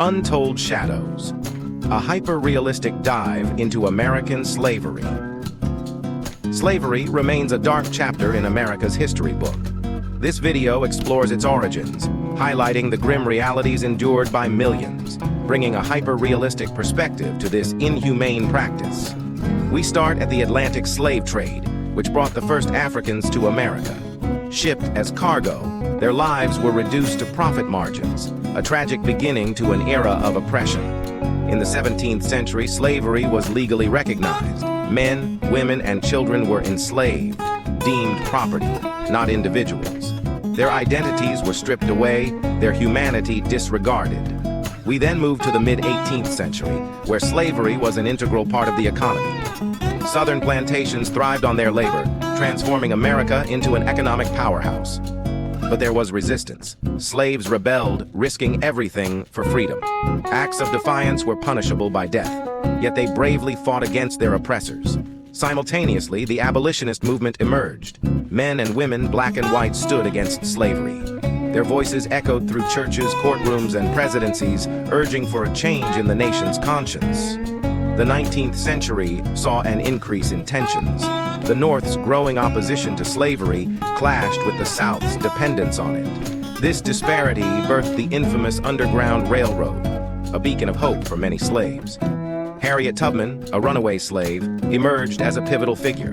Untold Shadows, a hyper-realistic dive into American slavery. Slavery remains a dark chapter in America's history book. This video explores its origins, highlighting the grim realities endured by millions, bringing a hyper-realistic perspective to this inhumane practice. We start at the Atlantic slave trade, which brought the first Africans to America. Shipped as cargo, their lives were reduced to profit margins, a tragic beginning to an era of oppression. In the 17th century, slavery was legally recognized. Men, women, and children were enslaved, deemed property, not individuals. Their identities were stripped away, their humanity disregarded. We then moved to the mid-18th century, where slavery was an integral part of the economy. Southern plantations thrived on their labor, transforming America into an economic powerhouse. But there was resistance. Slaves rebelled, risking everything for freedom. Acts of defiance were punishable by death, yet they bravely fought against their oppressors. Simultaneously, the abolitionist movement emerged. Men and women, black and white, stood against slavery. Their voices echoed through churches, courtrooms, and presidencies, urging for a change in the nation's conscience. The 19th century saw an increase in tensions. The North's growing opposition to slavery clashed with the South's dependence on it. This disparity birthed the infamous Underground Railroad, a beacon of hope for many slaves. Harriet Tubman, a runaway slave, emerged as a pivotal figure.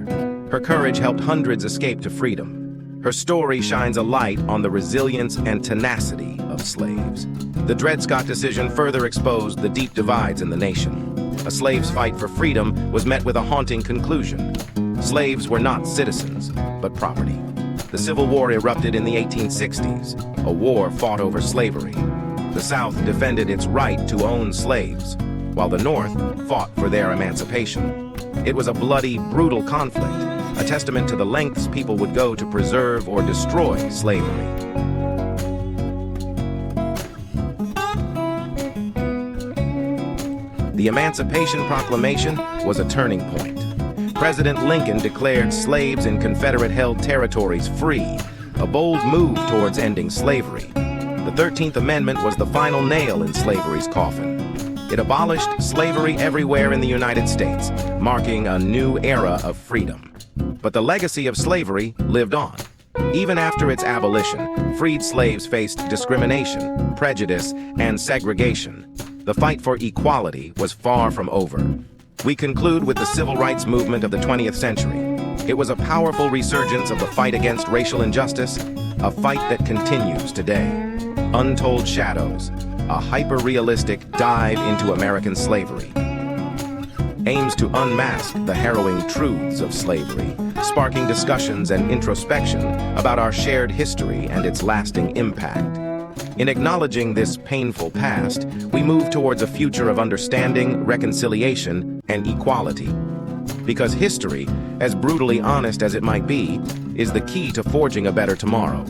Her courage helped hundreds escape to freedom. Her story shines a light on the resilience and tenacity of slaves. The Dred Scott decision further exposed the deep divides in the nation. A slave's fight for freedom was met with a haunting conclusion. Slaves were not citizens, but property. The Civil War erupted in the 1860s, a war fought over slavery. The South defended its right to own slaves, while the North fought for their emancipation. It was a bloody, brutal conflict, a testament to the lengths people would go to preserve or destroy slavery. The Emancipation Proclamation was a turning point. President Lincoln declared slaves in Confederate-held territories free, a bold move towards ending slavery. The 13th Amendment was the final nail in slavery's coffin. It abolished slavery everywhere in the United States, marking a new era of freedom. But the legacy of slavery lived on. Even after its abolition, freed slaves faced discrimination, prejudice, and segregation. The fight for equality was far from over. We conclude with the civil rights movement of the 20th century. It was a powerful resurgence of the fight against racial injustice, a fight that continues today. Untold Shadows, a hyper-realistic dive into American slavery, aims to unmask the harrowing truths of slavery, sparking discussions and introspection about our shared history and its lasting impact. In acknowledging this painful past, we move towards a future of understanding, reconciliation, and equality. Because history, as brutally honest as it might be, is the key to forging a better tomorrow.